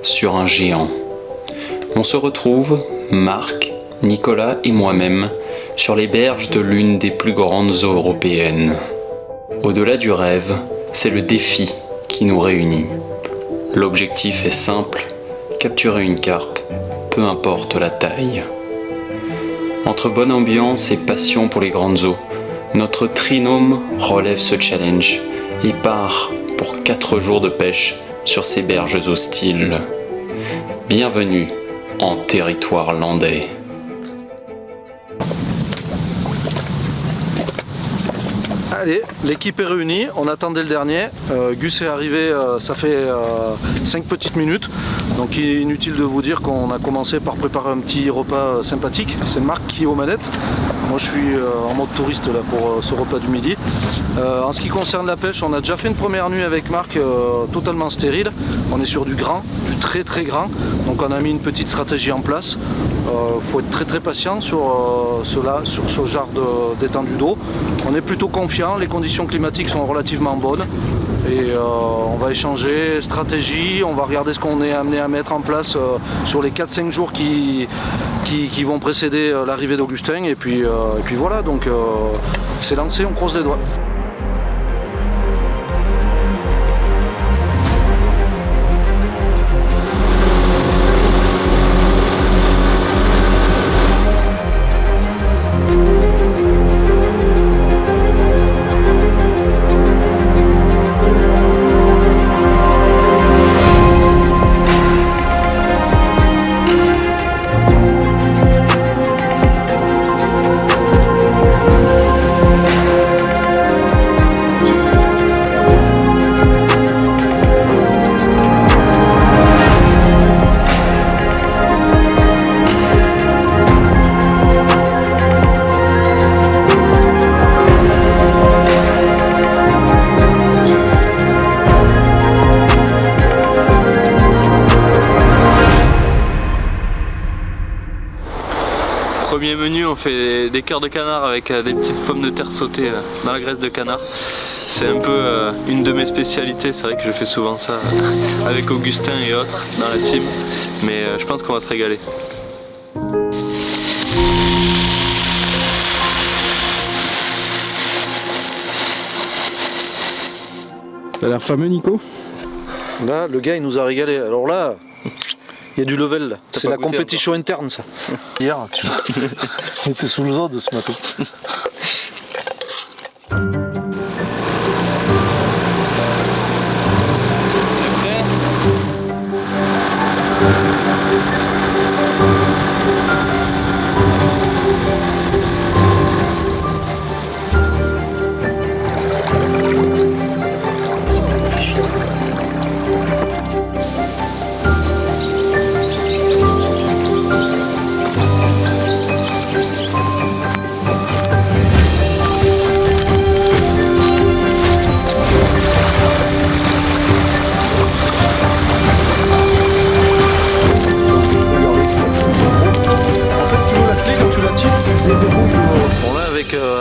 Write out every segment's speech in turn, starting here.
sur un géant. On se retrouve, Marc, Nicolas et moi-même, sur les berges de l'une des plus grandes eaux européennes. Au-delà du rêve, c'est le défi qui nous réunit. L'objectif est simple, capturer une carpe, peu importe la taille. Entre bonne ambiance et passion pour les grandes eaux, notre trinôme relève ce challenge et part pour 4 jours de pêche sur ces berges hostiles. Bienvenue en territoire landais. Allez, l'équipe est réunie, on attendait le dernier. Gus est arrivé, ça fait 5 petites minutes. Donc il est inutile de vous dire qu'on a commencé par préparer un petit repas sympathique. C'est Marc qui est aux manettes. Moi je suis en mode touriste là pour ce repas du midi. En ce qui concerne la pêche, on a déjà fait une première nuit avec Marc totalement stérile. On est sur du grand, du très très grand. Donc on a mis une petite stratégie en place. Faut être très très patient sur ce genre d'étendue d'eau. On est plutôt confiant, les conditions climatiques sont relativement bonnes. Et on va échanger stratégie, on va regarder ce qu'on est amené à mettre en place sur les 4-5 jours qui vont précéder l'arrivée d'Augustin. Et puis voilà, donc c'est lancé, on croise les doigts. Premier menu, on fait des cœurs de canard avec des petites pommes de terre sautées dans la graisse de canard. C'est un peu une de mes spécialités, c'est vrai que je fais souvent ça avec Augustin et autres dans la team, mais je pense qu'on va se régaler. Ça a l'air fameux, Nico. Là, le gars il nous a régalé. Alors là, il y a du level là. C'est la compétition interne ça. Hier, tu étais sous le zode ce matin.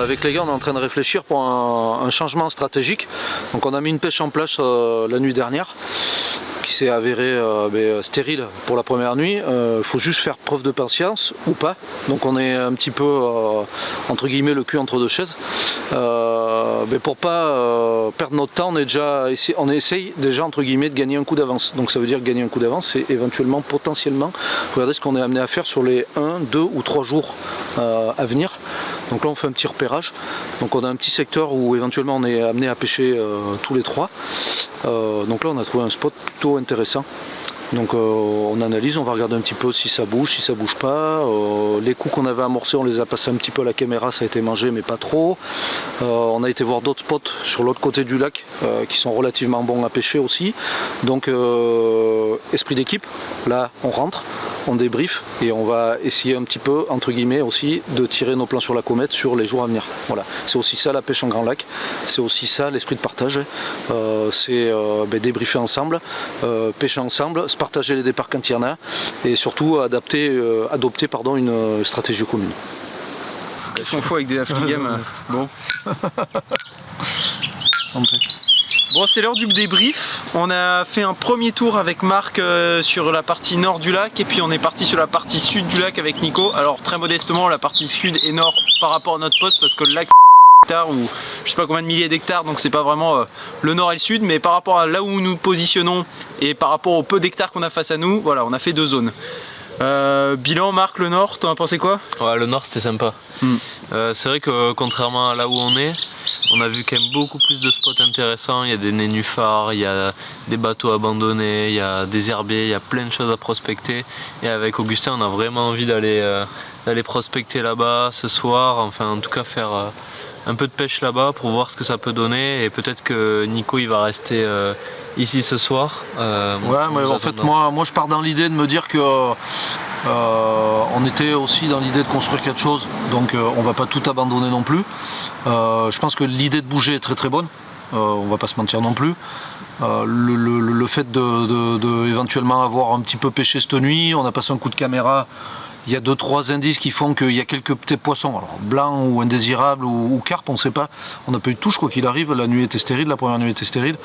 Avec les gars, on est en train de réfléchir pour un changement stratégique. Donc on a mis une pêche en place la nuit dernière qui s'est avérée stérile pour la première nuit. Il faut juste faire preuve de patience ou pas. Donc on est un petit peu entre guillemets le cul entre deux chaises. Mais pour pas perdre notre temps, on essaye déjà entre guillemets de gagner un coup d'avance. Donc ça veut dire gagner un coup d'avance, c'est éventuellement, potentiellement, regarder ce qu'on est amené à faire sur les 1, 2 ou 3 jours à venir. Donc là on fait un petit repérage. Donc on a un petit secteur où éventuellement on est amené à pêcher tous les 3. Donc là on a trouvé un spot plutôt intéressant. Donc on analyse, on va regarder un petit peu si ça bouge pas. Les coups qu'on avait amorcés, on les a passés un petit peu à la caméra, ça a été mangé mais pas trop. On a été voir d'autres spots sur l'autre côté du lac qui sont relativement bons à pêcher aussi. Donc esprit d'équipe, là on rentre, on débrief et on va essayer un petit peu, entre guillemets aussi, de tirer nos plans sur la comète sur les jours à venir. Voilà, c'est aussi ça la pêche en grand lac, c'est aussi ça l'esprit de partage, c'est débriefer ensemble, pêcher ensemble, se partager les départs quand il y en a et surtout adopter une stratégie commune. Qu'est-ce qu'on fout avec des Afrigame? Bon. Santé. Bon, c'est l'heure du débrief. On a fait un premier tour avec Marc sur la partie nord du lac et puis on est parti sur la partie sud du lac avec Nico. Alors très modestement, la partie sud est nord par rapport à notre poste parce que le lac ou je sais pas combien de milliers d'hectares, donc c'est pas vraiment le nord et le sud, mais par rapport à là où nous nous positionnons et par rapport au peu d'hectares qu'on a face à nous, voilà, on a fait 2 zones. Bilan, Marc, le nord, t'en as pensé quoi? Ouais, le nord c'était sympa. C'est vrai que contrairement à là où on est, on a vu quand même beaucoup plus de spots intéressants. Il y a des nénuphars, il y a des bateaux abandonnés, il y a des herbiers, il y a plein de choses à prospecter. Et avec Augustin, on a vraiment envie d'aller prospecter là-bas ce soir, enfin en tout cas faire un peu de pêche là-bas pour voir ce que ça peut donner. Et peut-être que Nico il va rester ici ce soir. Ouais, mais en fait moi je pars dans l'idée de me dire que on était aussi dans l'idée de construire quelque chose, donc on va pas tout abandonner non plus. Je pense que l'idée de bouger est très très bonne, on va pas se mentir non plus. Le fait de éventuellement avoir un petit peu pêché cette nuit, on a passé un coup de caméra. Il y a 2-3 indices qui font qu'il y a quelques petits poissons, alors blancs ou indésirables ou carpes, on ne sait pas. On n'a pas eu de touche quoi qu'il arrive, la nuit était stérile, la première nuit était stérile.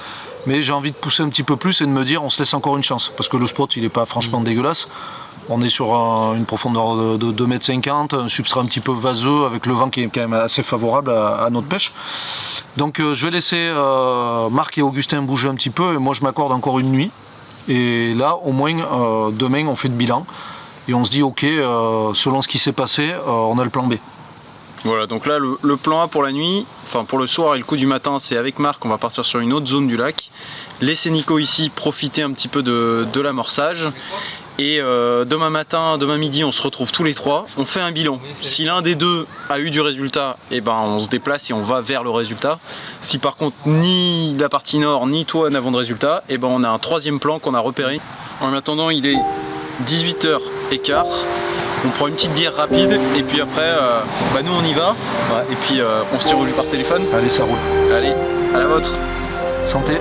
Mais j'ai envie de pousser un petit peu plus et de me dire on se laisse encore une chance. Parce que le spot il n'est pas franchement dégueulasse. On est sur une profondeur de 2,50 m, un substrat un petit peu vaseux avec le vent qui est quand même assez favorable à notre pêche. Donc je vais laisser Marc et Augustin bouger un petit peu et moi je m'accorde encore une nuit. Et là au moins demain on fait le bilan. Et on se dit ok, selon ce qui s'est passé, on a le plan B. Voilà, donc là le plan A pour la nuit, enfin pour le soir et le coup du matin, c'est avec Marc, on va partir sur une autre zone du lac. Laisser Nico ici profiter un petit peu de l'amorçage. Et demain midi, on se retrouve tous les 3, on fait un bilan. Si l'un des 2 a eu du résultat, et ben on se déplace et on va vers le résultat. Si par contre ni la partie nord ni toi n'avons de résultat, et ben on a un 3e plan qu'on a repéré. En attendant, il est 18h15, on prend une petite bière rapide et puis après nous on y va et puis on se tire au jus par téléphone. Allez, ça roule. Allez, à la vôtre. Santé.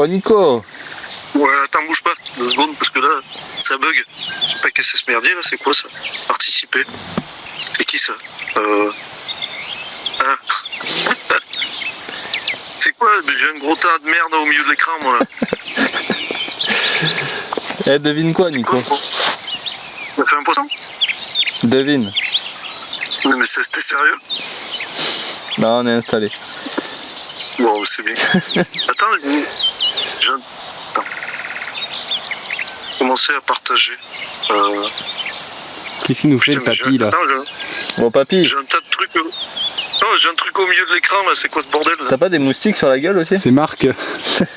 Oh Nico! Ouais, attends, bouge pas, 2 secondes, parce que là, ça bug. Je sais pas qu'est-ce que c'est ce merdier là, c'est quoi ça? Participer. C'est qui ça? Hein? C'est quoi? J'ai un gros tas de merde au milieu de l'écran, moi là. Eh, devine quoi, Nico? On a fait un poisson? Devine. Mais t'es sérieux? Non, on est installé. Bon, c'est bien. Attends, commencer à partager. Qu'est-ce qu'il nous fait le papy là? Bon papy. J'ai un tas de trucs. Oh, j'ai un truc au milieu de l'écran là, c'est quoi ce bordel là? T'as pas des moustiques sur la gueule aussi? C'est Marc.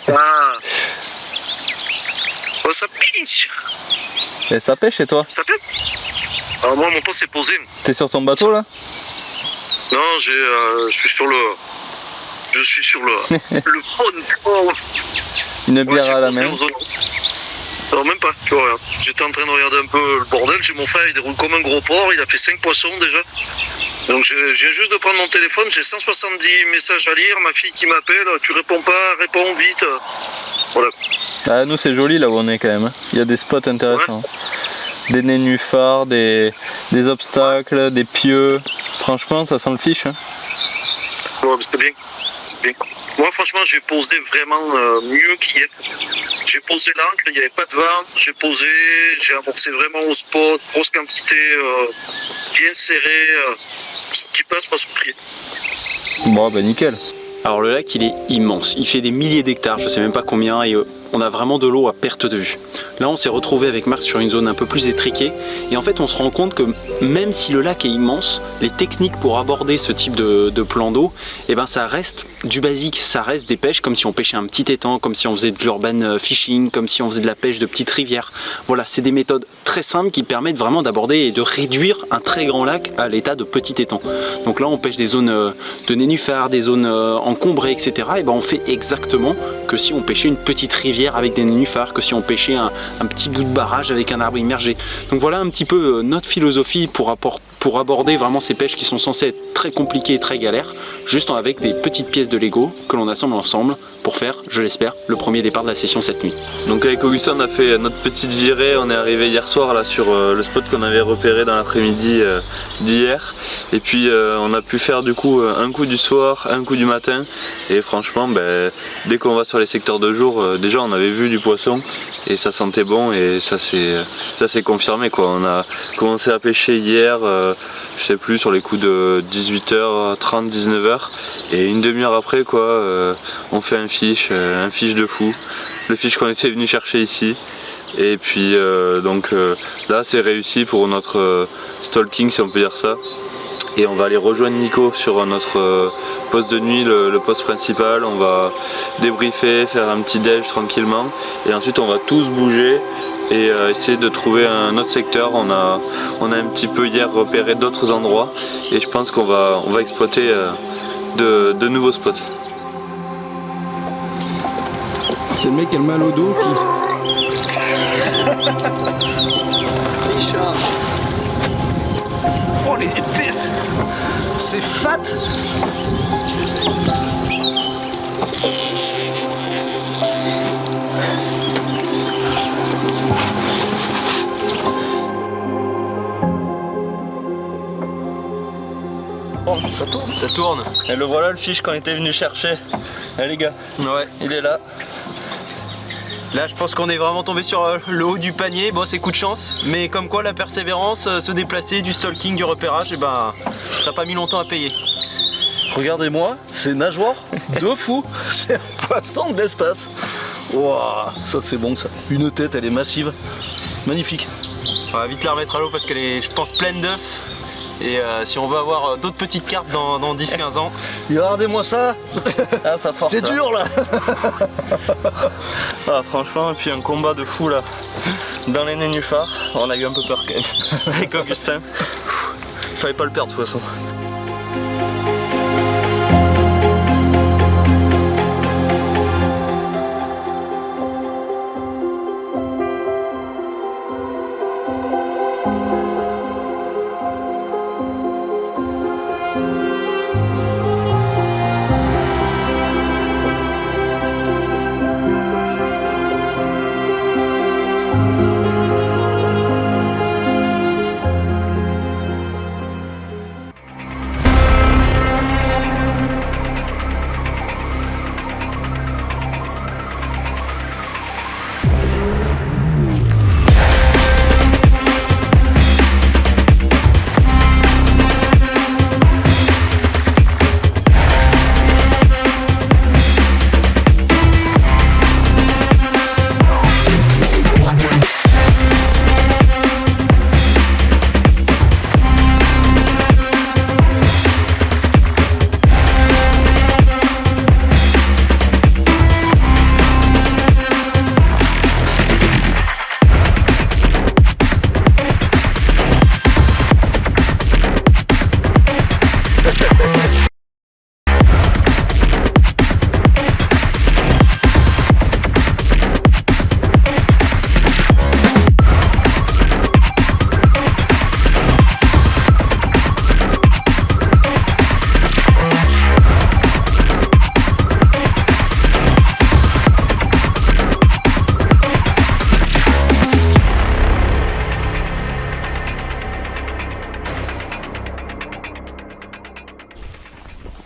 Ah. Oh, ça piche. Et ça pêche chez toi? Ça pète? Alors moi mon pote s'est posé. T'es sur ton bateau là? Non, je suis sur le pont. Une bière à la main. Alors même pas, tu vois, regarde. J'étais en train de regarder un peu le bordel, j'ai mon frère, il déroule comme un gros porc, il a fait 5 poissons déjà. Donc je viens juste de prendre mon téléphone, j'ai 170 messages à lire, ma fille qui m'appelle, tu réponds pas, réponds vite. Voilà. Ah, nous c'est joli là où on est quand même, hein. Il y a des spots intéressants. Ouais. Des nénuphars, des obstacles, des pieux. Franchement ça sent le fiche. Hein. Ouais, mais c'était bien. Moi franchement j'ai posé vraiment mieux qu'hier. J'ai posé l'ancre, il n'y avait pas de vent, j'ai amorcé vraiment au spot, grosse quantité, bien serré, ce qui passe pas sous pied. Bon bah nickel. Alors le lac il est immense, il fait des milliers d'hectares, je sais même pas combien, et on a vraiment de l'eau à perte de vue. Là on s'est retrouvé avec Marc sur une zone un peu plus étriquée et en fait on se rend compte que même si le lac est immense, les techniques pour aborder ce type de plan d'eau, eh ben ça reste du basique, ça reste des pêches comme si on pêchait un petit étang, comme si on faisait de l'urban fishing, comme si on faisait de la pêche de petites rivières. Voilà, c'est des méthodes très simples qui permettent vraiment d'aborder et de réduire un très grand lac à l'état de petit étang. Donc là on pêche des zones de nénuphars, des zones encombrées, etc. Et ben on fait exactement que si on pêchait une petite rivière avec des nénuphars, que si on pêchait un petit bout de barrage avec un arbre immergé. Donc voilà un petit peu notre philosophie pour aborder vraiment ces pêches qui sont censées être très compliquées et très galères, juste avec des petites pièces de Lego que l'on assemble ensemble pour faire, je l'espère, le premier départ de la session cette nuit. Donc avec Augustin on a fait notre petite virée, on est arrivé hier soir là sur le spot qu'on avait repéré dans l'après-midi d'hier, et puis on a pu faire du coup un coup du soir, un coup du matin, et franchement dès qu'on va sur les secteurs de jour, déjà on avait vu du poisson et ça sentait bon, et ça s'est confirmé quoi. On a commencé à pêcher hier, je sais plus, sur les coups de 18h30, 19h, et une demi-heure après quoi, on fait un fiche de fou, le fiche qu'on était venu chercher ici. Et puis là c'est réussi pour notre stalking, si on peut dire ça. Et on va aller rejoindre Nico sur notre poste de nuit, le poste principal. On va débriefer, faire un petit déj tranquillement, et ensuite on va tous bouger et essayer de trouver un autre secteur. On a un petit peu hier repéré d'autres endroits, et je pense qu'on va exploiter de nouveaux spots. C'est le mec qui a le mal au dos Richard. Oh les épaisses. C'est fat. Oh, ça tourne. Ça tourne. Et le voilà le fiche qu'on était venu chercher. Allez les gars, Ouais. il est là. Là je pense qu'on est vraiment tombé sur le haut du panier. Bon, c'est coup de chance, mais comme quoi la persévérance, se déplacer, du stalking, du repérage, et ben ça n'a pas mis longtemps à payer. Regardez-moi, c'est nageoire de fou. C'est un poisson de l'espace. Waouh, ça c'est bon ça. Une tête, elle est massive. Magnifique. On va vite la remettre à l'eau parce qu'elle est, je pense, pleine d'œufs. Et si on veut avoir d'autres petites carpes dans 10-15 ans. Regardez-moi ça. Ah, ça force. C'est dur là. Ah, franchement, et puis un combat de fou là dans les nénuphars. On a eu un peu peur quand même avec Augustin. Fallait pas le perdre de toute façon.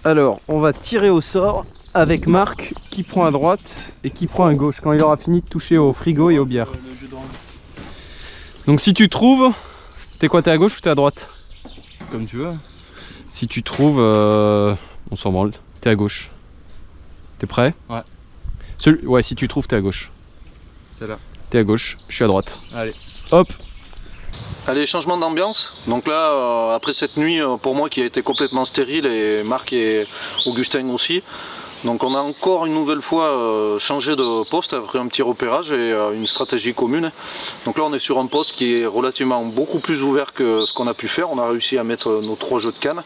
Alors, on va tirer au sort avec Marc qui prend à droite et qui prend à gauche quand il aura fini de toucher au frigo et aux bières. Donc si tu trouves, t'es quoi, t'es à gauche ou t'es à droite? Comme tu veux. Si tu trouves, on s'en branle, t'es à gauche. T'es prêt? Ouais. Ouais, si tu trouves, t'es à gauche. C'est là. t'es à gauche, je suis à droite. Allez. Hop. Allez, changement d'ambiance. Donc là, après cette nuit, pour moi qui a été complètement stérile, et Marc et Augustin aussi, donc on a encore une nouvelle fois changé de poste après un petit repérage et une stratégie commune. Donc là on est sur un poste qui est relativement beaucoup plus ouvert que ce qu'on a pu faire. On a réussi à mettre nos 3 jeux de canne.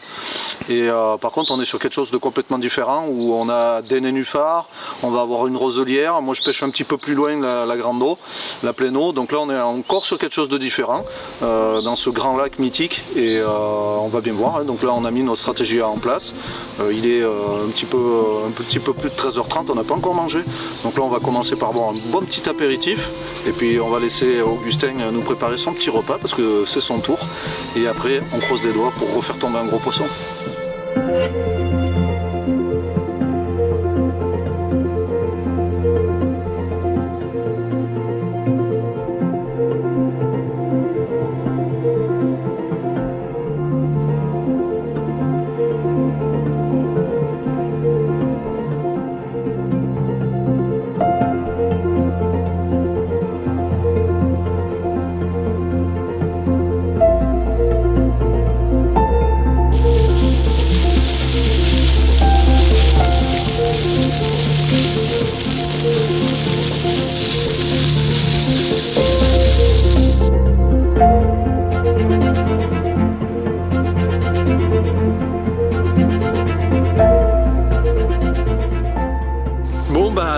Et par contre on est sur quelque chose de complètement différent où on a des nénuphars, on va avoir une roselière. Moi je pêche un petit peu plus loin la grande eau, la pleine eau. Donc là on est encore sur quelque chose de différent dans ce grand lac mythique et on va bien voir. Hein. Donc là on a mis notre stratégie en place. Il est un petit peu plus de 13h30, on n'a pas encore mangé. Donc là on va commencer par boire un bon petit apéritif et puis on va laisser Augustin nous préparer son petit repas parce que c'est son tour. Et après on croise les doigts pour refaire tomber un gros poisson.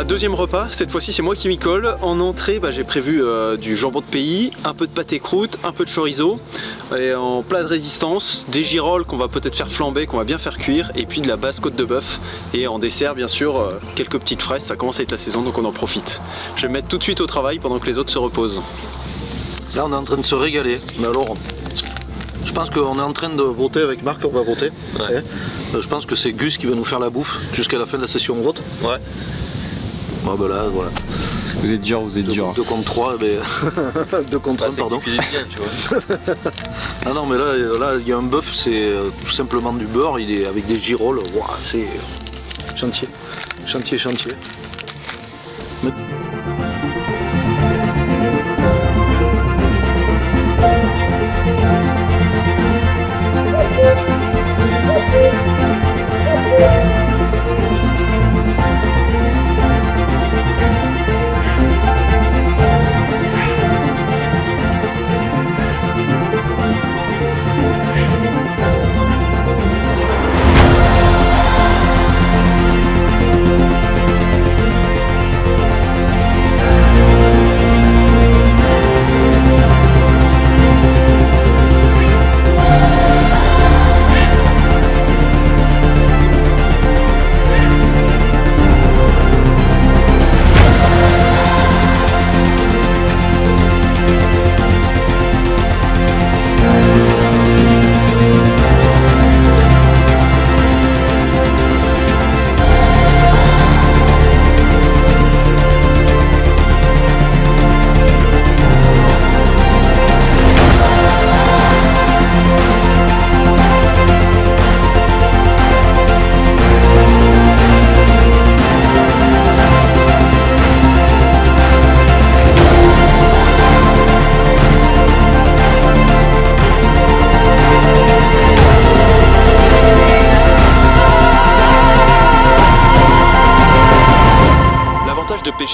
Deuxième repas, cette fois-ci c'est moi qui m'y colle. En entrée, j'ai prévu du jambon de pays, un peu de pâté croûte, un peu de chorizo, et en plat de résistance, des girolles qu'on va peut-être faire flamber, qu'on va bien faire cuire, et puis de la basse côte de bœuf. Et en dessert, bien sûr, quelques petites fraises, ça commence à être la saison donc on en profite. Je vais me mettre tout de suite au travail pendant que les autres se reposent. Là on est en train de se régaler, mais alors je pense qu'on est en train de voter avec Marc, on va voter. Ouais. Je pense que c'est Gus qui va nous faire la bouffe jusqu'à la fin de la session vote. Ouais. Bon bah là voilà. Vous êtes dur, vous êtes dur. 2 contre 3, mais 2 contre 1 pardon. Bien, tu vois. Ah non mais là il y a un bœuf, c'est tout simplement du beurre, il est avec des girolles, wow, c'est chantier.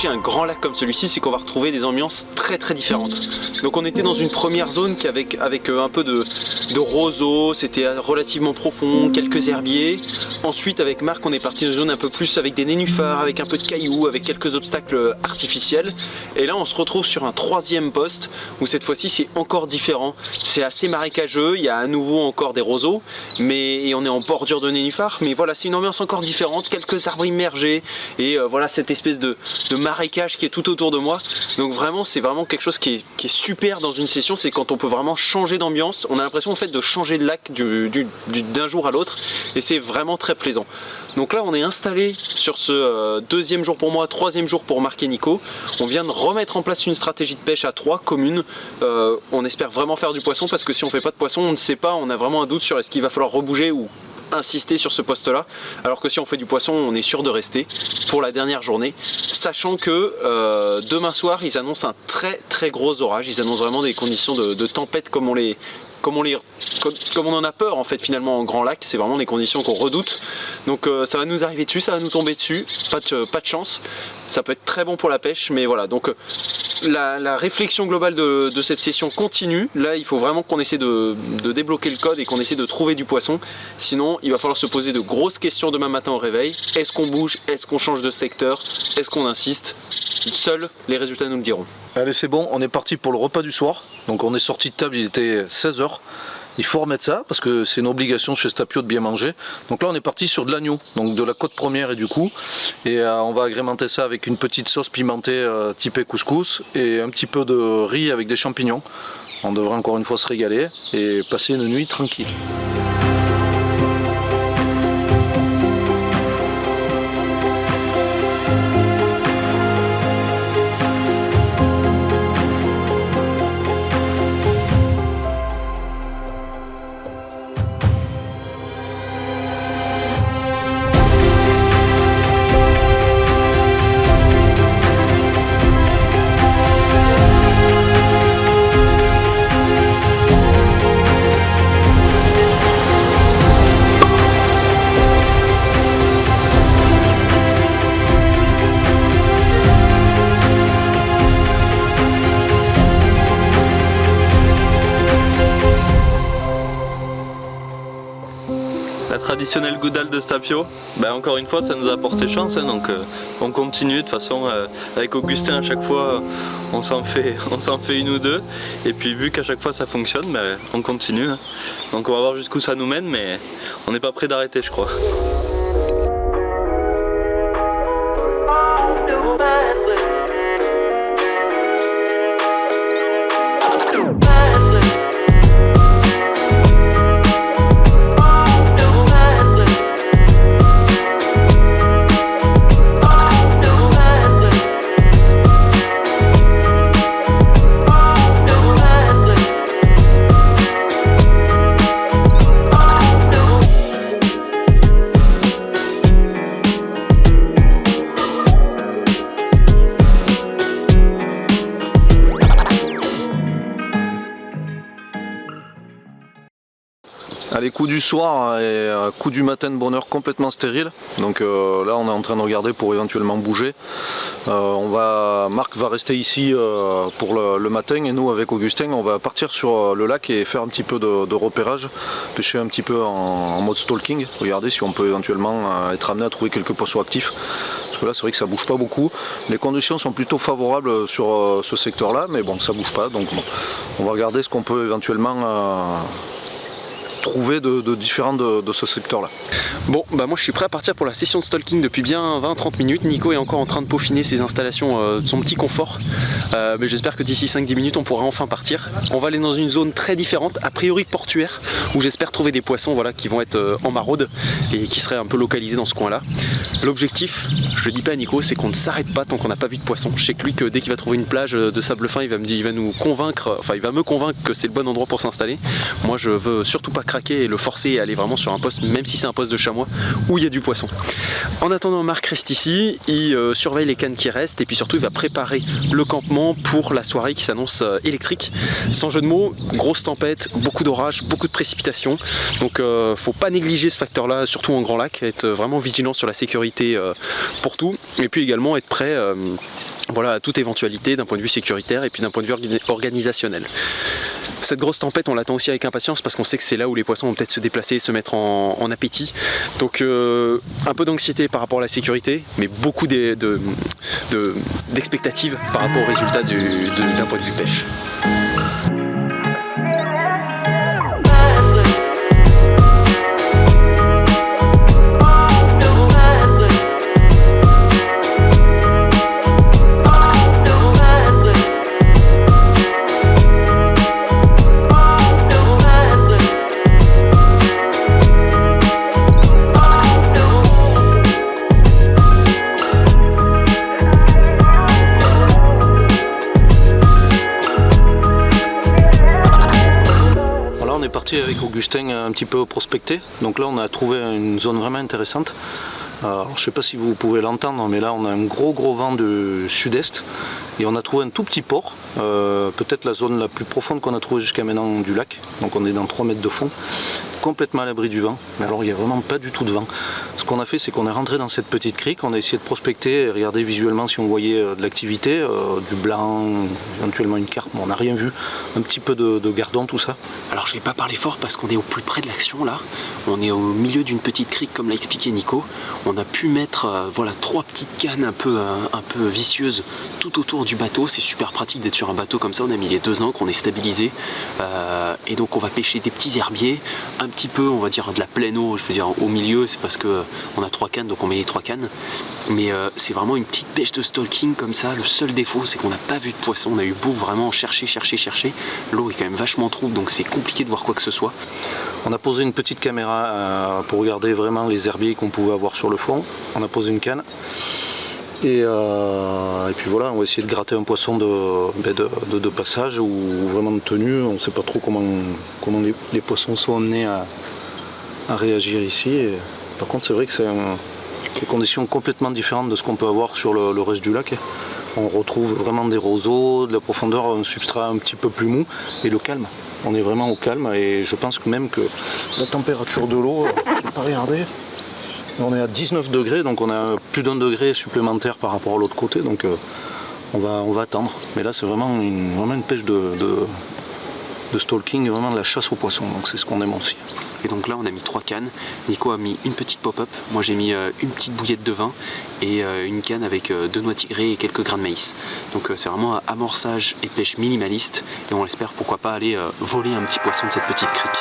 Un grand lac comme celui-ci, c'est qu'on va retrouver des ambiances très différentes. Donc on était dans une première zone qui avec un peu de roseaux, c'était relativement profond, quelques herbiers. Ensuite avec Marc on est parti dans une zone un peu plus avec des nénuphars, avec un peu de cailloux, avec quelques obstacles artificiels. Et là on se retrouve sur un troisième poste où cette fois-ci c'est encore différent. C'est assez marécageux, il y a à nouveau encore des roseaux, et on est en bordure de nénuphars, mais voilà c'est une ambiance encore différente, quelques arbres immergés et voilà cette espèce de marécage qui est tout autour de moi. Donc vraiment c'est vraiment quelque chose qui est super dans une session, c'est quand on peut vraiment changer d'ambiance. On a l'impression en fait de changer de lac d'un jour à l'autre et c'est vraiment très plaisant. Donc là on est installé sur ce deuxième jour pour moi, troisième jour pour Marc et Nico. On vient de remettre en place une stratégie de pêche à 3 commune. On espère vraiment faire du poisson parce que si on fait pas de poisson on ne sait pas, on a vraiment un doute sur est-ce qu'il va falloir rebouger ou insister sur ce poste-là, alors que si on fait du poisson, on est sûr de rester pour la dernière journée, sachant que demain soir, ils annoncent un très très gros orage, ils annoncent vraiment des conditions de tempête comme on en a peur en fait finalement en Grand Lac, c'est vraiment des conditions qu'on redoute, donc ça va nous arriver dessus, ça va nous tomber dessus, pas de chance, ça peut être très bon pour la pêche, mais voilà, donc la réflexion globale de cette session continue, là il faut vraiment qu'on essaie de débloquer le code et qu'on essaie de trouver du poisson, sinon il va falloir se poser de grosses questions demain matin au réveil, est-ce qu'on bouge, est-ce qu'on change de secteur, est-ce qu'on insiste, seuls les résultats nous le diront. Allez, c'est bon, on est parti pour le repas du soir. Donc on est sorti de table, il était 16h. Il faut remettre ça parce que c'est une obligation chez Stapio de bien manger. Donc là on est parti sur de l'agneau, donc de la côte première et du cou. Et on va agrémenter ça avec une petite sauce pimentée typée couscous et un petit peu de riz avec des champignons. On devrait encore une fois se régaler et passer une nuit tranquille. Traditionnel goudal de Stapio, encore une fois ça nous a porté chance, hein, donc on continue. De toute façon avec Augustin à chaque fois on s'en fait une ou deux, et puis vu qu'à chaque fois ça fonctionne, on continue, hein. Donc on va voir jusqu'où ça nous mène, mais on n'est pas prêt d'arrêter je crois. Allez, coup du soir et coup du matin de bonheur complètement stérile. Donc là on est en train de regarder pour éventuellement bouger. Marc va rester ici pour le matin, et nous avec Augustin on va partir sur le lac et faire un petit peu de repérage, pêcher un petit peu en mode stalking, regarder si on peut éventuellement être amené à trouver quelques poissons actifs. Parce que là c'est vrai que ça bouge pas beaucoup. Les conditions sont plutôt favorables sur ce secteur là, mais bon ça bouge pas, donc bon, on va regarder ce qu'on peut éventuellement trouver de différents de ce secteur là. Bon, moi je suis prêt à partir pour la session de stalking depuis bien 20-30 minutes. Nico est encore en train de peaufiner ses installations de son petit confort, mais j'espère que d'ici 5-10 minutes on pourra enfin partir. On va aller dans une zone très différente, a priori portuaire, où j'espère trouver des poissons qui vont être en maraude et qui seraient un peu localisés dans ce coin là. L'objectif, je le dis pas à Nico, c'est qu'on ne s'arrête pas tant qu'on n'a pas vu de poisson. Je sais que lui, que dès qu'il va trouver une plage de sable fin, il va me convaincre que c'est le bon endroit pour s'installer. Moi je veux surtout pas craquer et le forcer et aller vraiment sur un poste, même si c'est un poste de chamois, où il y a du poisson. En attendant, Marc reste ici, il surveille les cannes qui restent et puis surtout il va préparer le campement pour la soirée qui s'annonce électrique. Sans jeu de mots, grosse tempête, beaucoup d'orages, beaucoup de précipitations, donc faut pas négliger ce facteur là, surtout en Grand Lac, être vraiment vigilant sur la sécurité pour tout, et puis également être prêt à toute éventualité d'un point de vue sécuritaire et puis d'un point de vue organisationnel. Cette grosse tempête, on l'attend aussi avec impatience parce qu'on sait que c'est là où les poissons vont peut-être se déplacer et se mettre en appétit. Donc un peu d'anxiété par rapport à la sécurité, mais beaucoup d'expectatives par rapport au résultat d'un point de vue pêche. Augustin un petit peu prospecté. Donc là on a trouvé une zone vraiment intéressante. Alors, je ne sais pas si vous pouvez l'entendre, mais là on a un gros vent de sud-est et on a trouvé un tout petit port, peut-être la zone la plus profonde qu'on a trouvée jusqu'à maintenant du lac. Donc on est dans 3 mètres de fond, complètement à l'abri du vent, mais alors il n'y a vraiment pas du tout de vent. Ce qu'on a fait, c'est qu'on est rentré dans cette petite crique, on a essayé de prospecter et regarder visuellement si on voyait de l'activité, du blanc, éventuellement une carpe, mais on n'a rien vu, un petit peu de gardon, tout ça. Alors je vais pas parler fort parce qu'on est au plus près de l'action là, on est au milieu d'une petite crique comme l'a expliqué Nico. On a pu mettre voilà 3 petites cannes un peu vicieuses tout autour du bateau, c'est super pratique d'être sur un bateau comme ça, on a mis les 2 ancres, on est stabilisé et donc on va pêcher des petits herbiers, un petit peu on va dire de la pleine eau, je veux dire au milieu, c'est parce que on a 3 cannes donc on met les 3 cannes, mais c'est vraiment une petite pêche de stalking comme ça. Le seul défaut c'est qu'on n'a pas vu de poisson, on a eu beau vraiment chercher, l'eau est quand même vachement trouble donc c'est compliqué de voir quoi que ce soit. On a posé une petite caméra pour regarder vraiment les herbiers qu'on pouvait avoir sur le fond. On a posé une canne et puis voilà, on va essayer de gratter un poisson de passage ou vraiment de tenue. On ne sait pas trop comment les poissons sont amenés à réagir ici. Et par contre c'est vrai que c'est des conditions complètement différentes de ce qu'on peut avoir sur le reste du lac. On retrouve vraiment des roseaux, de la profondeur, un substrat un petit peu plus mou et le calme. On est vraiment au calme et je pense que même que la température de l'eau, je n'ai pas regardé, on est à 19 degrés, donc on a plus d'1 degré supplémentaire par rapport à l'autre côté, donc on va attendre. Mais là c'est vraiment une pêche de stalking, vraiment de la chasse aux poissons, donc c'est ce qu'on aime aussi. Et donc là on a mis 3 cannes, Nico a mis une petite pop-up, moi j'ai mis une petite bouillette de vin et une canne avec 2 noix tigrées et quelques grains de maïs. Donc c'est vraiment un amorçage et pêche minimaliste et on espère pourquoi pas aller voler un petit poisson de cette petite crique.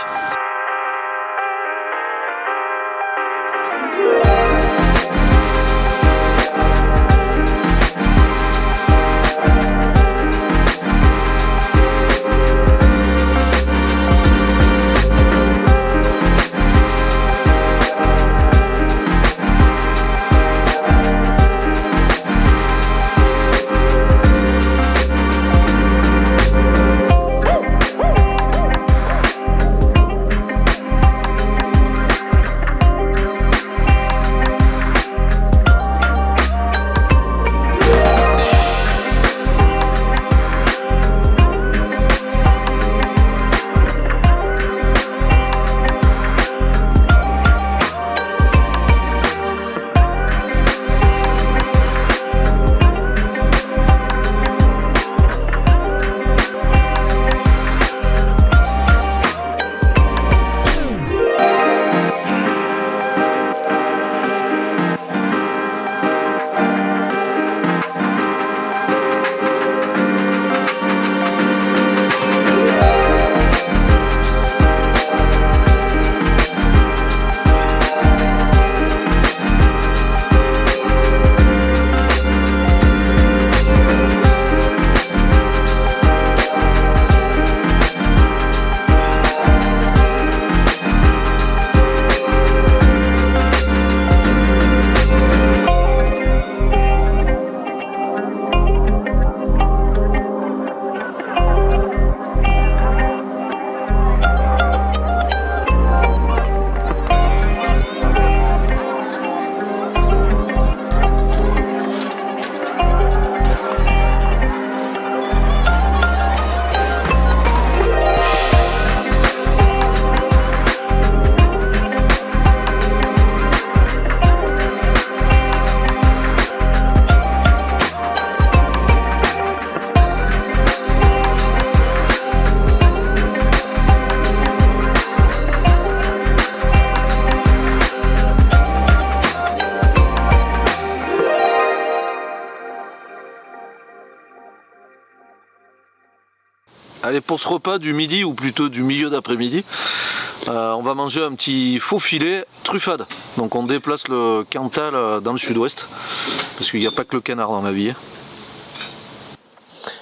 Allez, pour ce repas du midi, ou plutôt du milieu d'après-midi, on va manger un petit faux filet truffade. Donc on déplace le Cantal dans le sud-ouest, parce qu'il n'y a pas que le canard dans ma vie.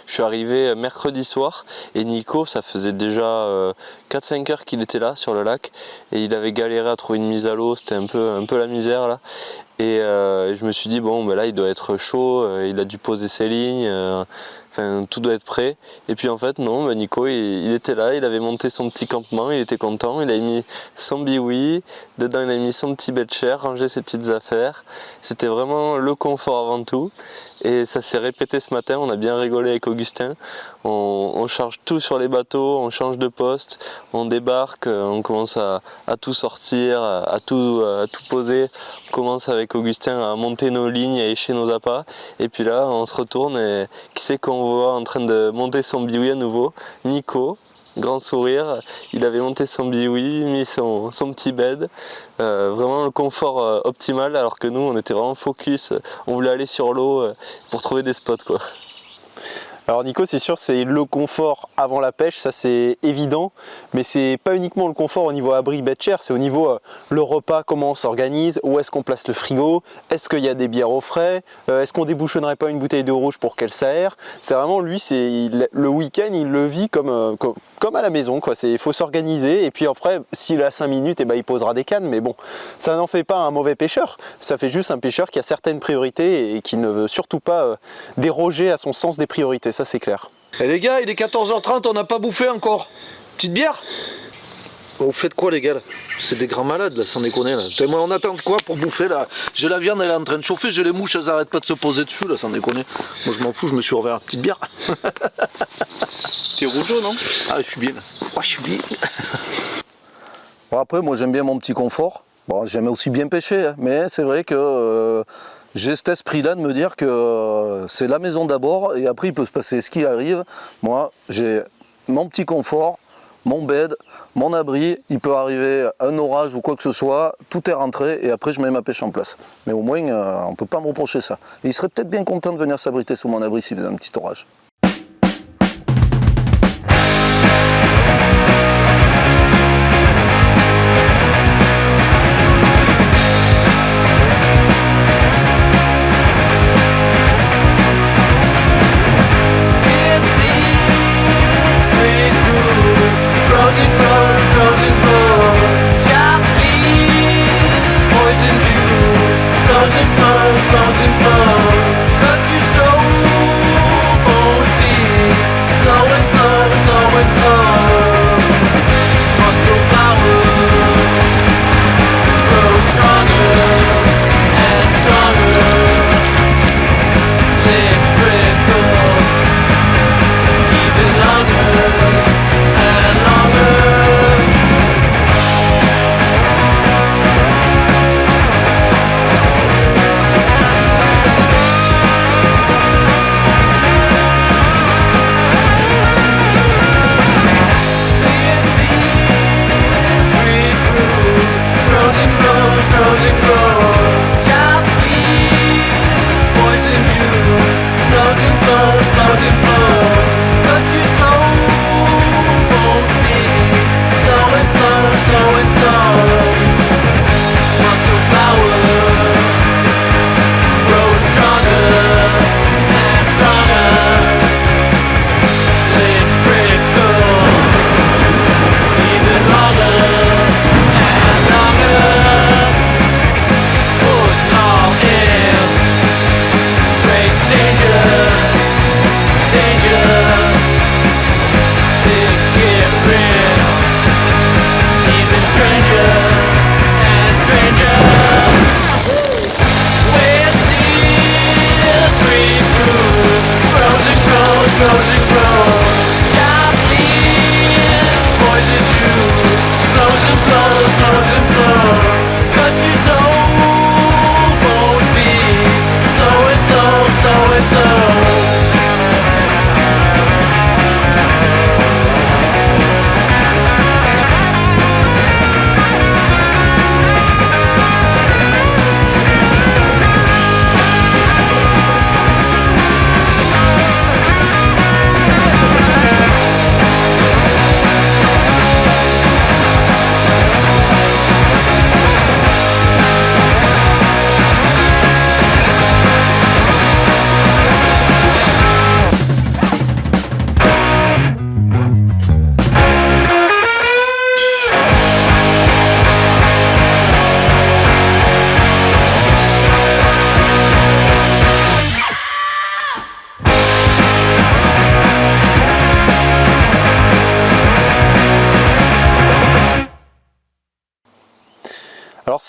Je suis arrivé mercredi soir et Nico, ça faisait déjà 4-5 heures qu'il était là sur le lac et il avait galéré à trouver une mise à l'eau, c'était un peu la misère là. Et je me suis dit bon ben là il doit être chaud, il a dû poser ses lignes, enfin tout doit être prêt. Et puis en fait non, ben Nico il était là, il avait monté son petit campement, il était content, il avait mis son biwi, dedans il a mis son petit bed-chair, rangé ses petites affaires. C'était vraiment le confort avant tout. Et ça s'est répété ce matin, on a bien rigolé avec Augustin. On charge tout sur les bateaux, on change de poste, on débarque, on commence à tout sortir, à tout poser. On commence avec Augustin à monter nos lignes, à écher nos appâts. Et puis là, on se retourne et qui c'est qu'on voit en train de monter son biwi à nouveau? Nico. Grand sourire, il avait monté son biwi, mis son petit bed, vraiment le confort optimal, alors que nous on était vraiment focus, on voulait aller sur l'eau pour trouver des spots quoi. Alors Nico, c'est sûr, c'est le confort avant la pêche, ça c'est évident, mais c'est pas uniquement le confort au niveau abri bed-chair, c'est au niveau le repas, comment on s'organise, où est-ce qu'on place le frigo, est-ce qu'il y a des bières au frais, est-ce qu'on débouchonnerait pas une bouteille d'eau rouge pour qu'elle s'aère. C'est vraiment lui, le week-end, il le vit comme à la maison, quoi. Il faut s'organiser et puis après, s'il a 5 minutes, il posera des cannes, mais bon, ça n'en fait pas un mauvais pêcheur, ça fait juste un pêcheur qui a certaines priorités et qui ne veut surtout pas déroger à son sens des priorités. Ça c'est clair. Et les gars, il est 14h30, on n'a pas bouffé encore. Petite bière? Vous faites quoi les gars là? C'est des grands malades là, sans déconner là. Moi, on attend quoi pour bouffer là? J'ai la viande, elle est en train de chauffer, j'ai les mouches, elles arrêtent pas de se poser dessus là, sans déconner. Moi je m'en fous, je me suis ouvert. Petite bière. T'es rougeau non? Ah je suis bien là. Oh, je suis bien. Bon, après moi j'aime bien mon petit confort. Bon, j'aime aussi bien pêcher, hein, mais c'est vrai que j'ai cet esprit-là de me dire que c'est la maison d'abord et après il peut se passer ce qui arrive. Moi, j'ai mon petit confort, mon bed, mon abri, il peut arriver un orage ou quoi que ce soit, tout est rentré et après je mets ma pêche en place. Mais au moins, on ne peut pas me reprocher ça. Et il serait peut-être bien content de venir s'abriter sous mon abri s'il faisait un petit orage.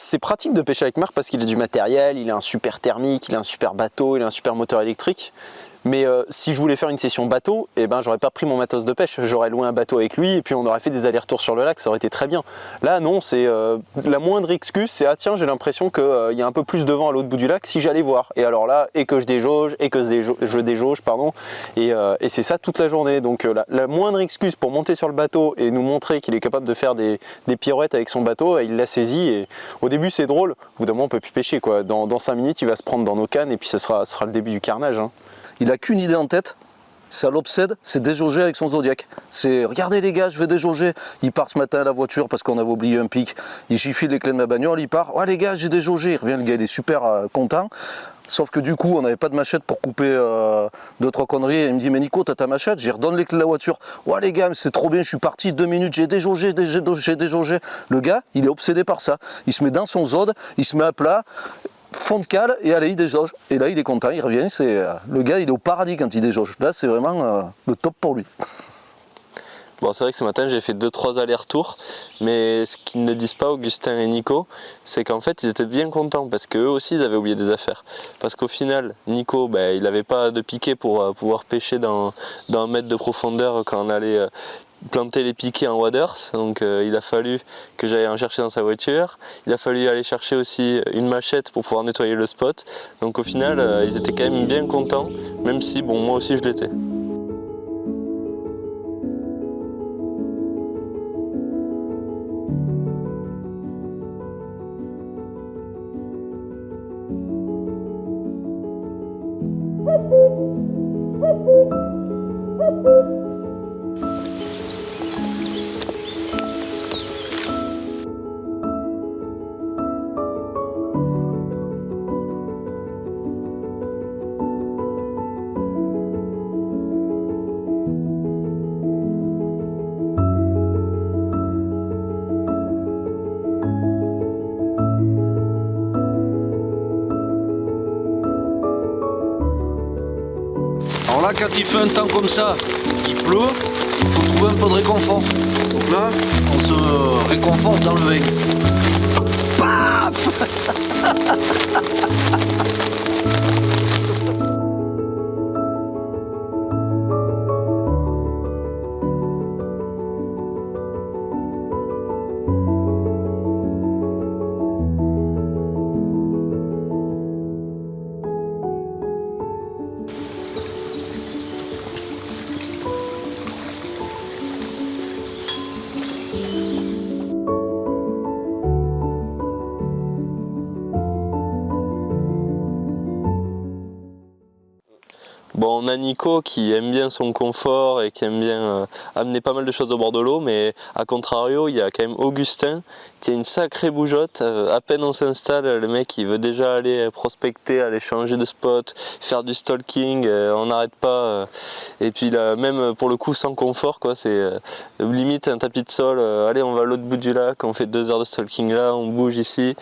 c'est pratique de pêcher avec Marc parce qu'il a du matériel, il a un super thermique, il a un super bateau, il a un super moteur électrique. Mais si je voulais faire une session bateau, eh ben, j'aurais pas pris mon matos de pêche, j'aurais loué un bateau avec lui et puis on aurait fait des allers-retours sur le lac, ça aurait été très bien. Là non, c'est la moindre excuse, c'est ah tiens j'ai l'impression qu'il y a un peu plus de vent à l'autre bout du lac si j'allais voir. Et alors là, et que je déjauge, et que je déjauge, pardon, et c'est ça toute la journée. Donc la moindre excuse pour monter sur le bateau et nous montrer qu'il est capable de faire des pirouettes avec son bateau, il l'a saisi et au début c'est drôle, au bout d'un moment on peut plus pêcher quoi. Dans 5 minutes il va se prendre dans nos cannes et puis ce sera le début du carnage. Hein. Il n'a qu'une idée en tête, ça l'obsède, c'est déjauger avec son Zodiac. C'est regardez les gars, je vais déjauger. Il part ce matin à la voiture parce qu'on avait oublié un pic. Il file les clés de ma bagnole, il part. Ouais les gars, j'ai déjaugé. Il revient, le gars il est super content. Sauf que du coup, on n'avait pas de machette pour couper 2-3 conneries. Et il me dit, mais Nico, t'as ta machette? J'y redonne les clés de la voiture. Ouais les gars, c'est trop bien, je suis parti 2 minutes, j'ai déjaugé. Le gars, il est obsédé par ça. Il se met dans son zode, il se met à plat. Fond de cale et allez il déjauge et là il est content, il revient, le gars il est au paradis quand il déjauge, là c'est vraiment le top pour lui. Bon c'est vrai que ce matin j'ai fait 2-3 allers-retours, mais ce qu'ils ne disent pas Augustin et Nico, c'est qu'en fait ils étaient bien contents parce qu'eux aussi ils avaient oublié des affaires. Parce qu'au final Nico il n'avait pas de piquet pour pouvoir pêcher dans 1 mètre de profondeur quand on allait planter les piquets en waders, donc il a fallu que j'aille en chercher dans sa voiture, il a fallu aller chercher aussi une machette pour pouvoir nettoyer le spot, donc au final ils étaient quand même bien contents, même si bon moi aussi je l'étais. Alors là, quand il fait un temps comme ça, il pleut, il faut trouver un peu de réconfort. Donc là, on se réconforte dans le vin. Paf. Bon, on a Nico qui aime bien son confort et qui aime bien amener pas mal de choses au bord de l'eau, mais à contrario, il y a quand même Augustin qui a une sacrée bougeotte. À peine on s'installe, le mec il veut déjà aller prospecter, aller changer de spot, faire du stalking, on n'arrête pas. Et puis là, même pour le coup sans confort, quoi, c'est limite un tapis de sol, allez on va à l'autre bout du lac, on fait 2 heures de stalking là, on bouge ici.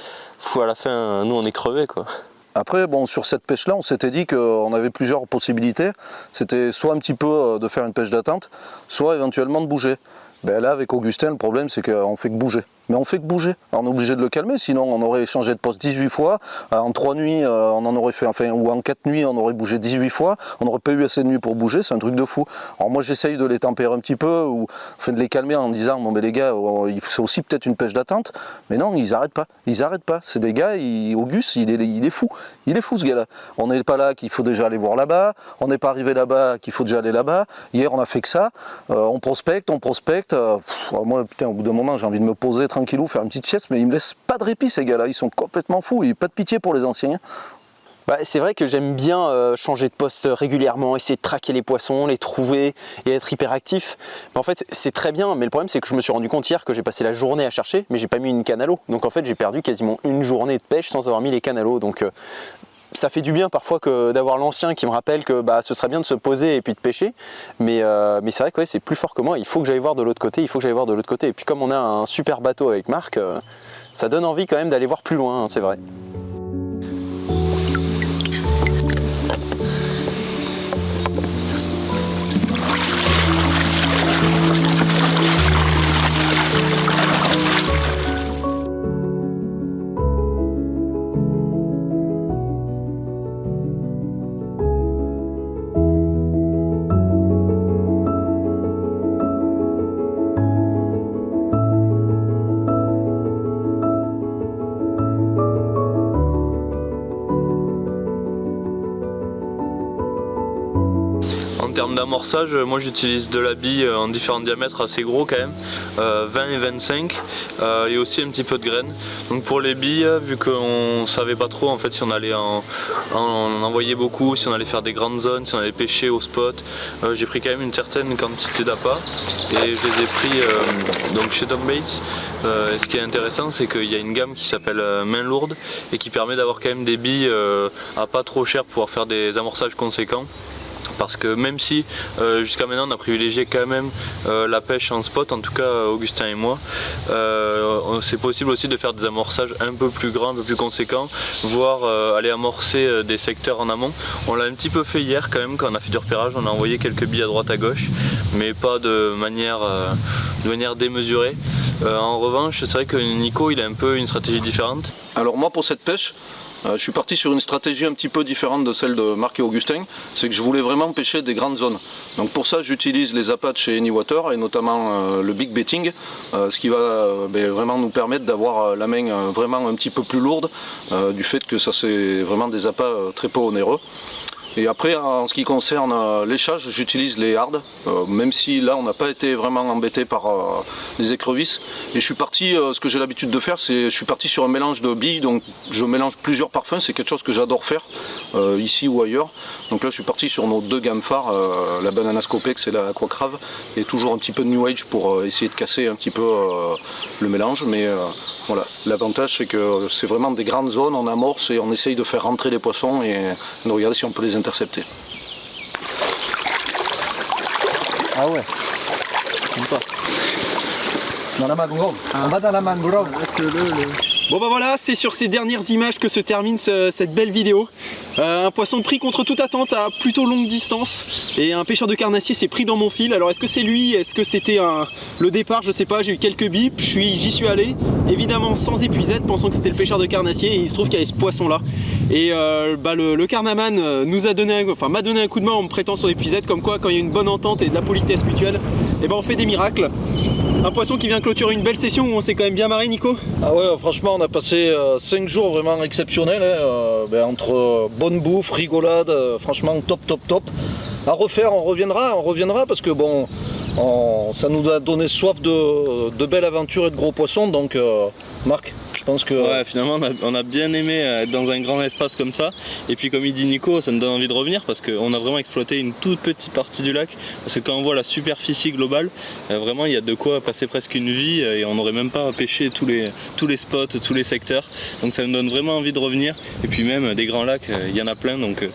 À la fin, nous on est crevés quoi. Après, bon, sur cette pêche-là, on s'était dit qu'on avait plusieurs possibilités. C'était soit un petit peu de faire une pêche d'attente, soit éventuellement de bouger. Ben là, avec Augustin, le problème, c'est qu'on fait que bouger. Mais on fait que bouger. Alors, on est obligé de le calmer, sinon on aurait changé de poste 18 fois. En 3 nuits, on en aurait fait, enfin, ou en 4 nuits, on aurait bougé 18 fois. On n'aurait pas eu assez de nuits pour bouger, c'est un truc de fou. Alors moi, j'essaye de les tempérer un petit peu, ou enfin, de les calmer en disant, bon, mais les gars, c'est aussi peut-être une pêche d'attente. Mais non, ils n'arrêtent pas. Ils n'arrêtent pas. C'est des gars, Auguste, il est fou. Il est fou, ce gars-là. On n'est pas là qu'il faut déjà aller voir là-bas. On n'est pas arrivé là-bas qu'il faut déjà aller là-bas. Hier, on a fait que ça. On prospecte. Moi, putain, au bout d'un moment, j'ai envie de me poser tranquillou, faire une petite sieste, mais ils me laissent pas de répit ces gars-là, ils sont complètement fous, il n'y a pas de pitié pour les anciens. Bah, c'est vrai que j'aime bien changer de poste régulièrement, essayer de traquer les poissons, les trouver et être hyper actif. Mais en fait c'est très bien, mais le problème c'est que je me suis rendu compte hier que j'ai passé la journée à chercher, mais j'ai pas mis une canne à l'eau. Donc en fait j'ai perdu quasiment une journée de pêche sans avoir mis les cannes à l'eau. Donc ça fait du bien parfois d'avoir l'ancien qui me rappelle que ce serait bien de se poser et puis de pêcher, mais c'est vrai que ouais, c'est plus fort que moi, il faut que j'aille voir de l'autre côté, Et puis comme on a un super bateau avec Marc, ça donne envie quand même d'aller voir plus loin, hein, c'est vrai. termes d'amorçage, moi j'utilise de la bille en différents diamètres assez gros quand même, 20 et 25, et aussi un petit peu de graines. Donc pour les billes, vu qu'on savait pas trop en fait si on allait en envoyer beaucoup, si on allait faire des grandes zones, si on allait pêcher au spot, j'ai pris quand même une certaine quantité d'appât et je les ai pris donc chez Tom Baits. Ce qui est intéressant, c'est qu'il y a une gamme qui s'appelle main lourde et qui permet d'avoir quand même des billes à pas trop cher pour pouvoir faire des amorçages conséquents. Parce que même si jusqu'à maintenant on a privilégié quand même la pêche en spot, en tout cas Augustin et moi, c'est possible aussi de faire des amorçages un peu plus grands, un peu plus conséquents, voire aller amorcer des secteurs en amont. On l'a un petit peu fait hier quand même quand on a fait du repérage, on a envoyé quelques billes à droite à gauche, mais pas de manière démesurée. En revanche, c'est vrai que Nico il a un peu une stratégie différente. Alors moi pour cette pêche, je suis parti sur une stratégie un petit peu différente de celle de Marc et Augustin, c'est que je voulais vraiment pêcher des grandes zones. Donc pour ça j'utilise les appâts de chez Anywater et notamment le big betting, ce qui va vraiment nous permettre d'avoir la main vraiment un petit peu plus lourde, du fait que ça c'est vraiment des appâts très peu onéreux. Et après, en ce qui concerne l'échage, j'utilise les hards, même si là on n'a pas été vraiment embêté par les écrevisses. Et je suis parti, ce que j'ai l'habitude de faire, c'est je suis parti sur un mélange de billes, donc je mélange plusieurs parfums, c'est quelque chose que j'adore faire, ici ou ailleurs. Donc là je suis parti sur nos deux gammes phares, la Banana Scopex et la Aquacrave, et toujours un petit peu de New Age pour essayer de casser un petit peu le mélange. Mais voilà, l'avantage c'est que c'est vraiment des grandes zones, on amorce et on essaye de faire rentrer les poissons et de regarder si on peut les intercepter. Ah ouais, sympa. Dans la mangrove, on va dans la mangrove. Bon bah voilà, c'est sur ces dernières images que se termine cette belle vidéo. Un poisson pris contre toute attente à plutôt longue distance et un pêcheur de carnassier s'est pris dans mon fil. Alors est-ce que c'est lui, est-ce que c'était le départ, je sais pas, j'ai eu quelques bips, j'y suis allé, évidemment sans épuisette, pensant que c'était le pêcheur de carnassier, et il se trouve qu'il y avait ce poisson là. Et le carnaman m'a donné un coup de main en me prêtant son épuisette, comme quoi quand il y a une bonne entente et de la politesse mutuelle, et on fait des miracles. Un poisson qui vient clôturer une belle session où on s'est quand même bien marré, Nico. Ah ouais, franchement on a passé 5 jours vraiment exceptionnels, hein, entre bonne bouffe, rigolade, franchement top. À refaire, on reviendra parce que bon, ça nous a donné soif de belles aventures et de gros poissons, donc Marc, je pense que... Ouais, finalement on a bien aimé être dans un grand espace comme ça, et puis comme il dit Nico, ça me donne envie de revenir parce qu'on a vraiment exploité une toute petite partie du lac, parce que quand on voit la superficie globale, vraiment il y a de quoi passer presque une vie et on n'aurait même pas pêché tous les spots, tous les secteurs, donc ça me donne vraiment envie de revenir, et puis même des grands lacs, il y en a plein, donc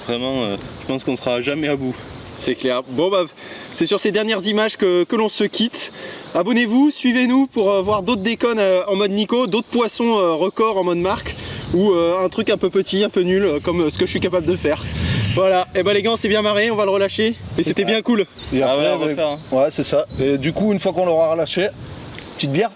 vraiment je pense qu'on sera jamais à bout. C'est clair. Bon bah c'est sur ces dernières images que l'on se quitte. Abonnez-vous, suivez-nous pour voir d'autres déconnes en mode Nico, d'autres poissons records en mode Marc, ou un truc un peu petit, un peu nul, comme ce que je suis capable de faire. Voilà, et les gars on s'est bien marré, on va le relâcher, et c'était bien cool. Et après, on va refaire, hein. Ouais c'est ça, et du coup une fois qu'on l'aura relâché, petite bière.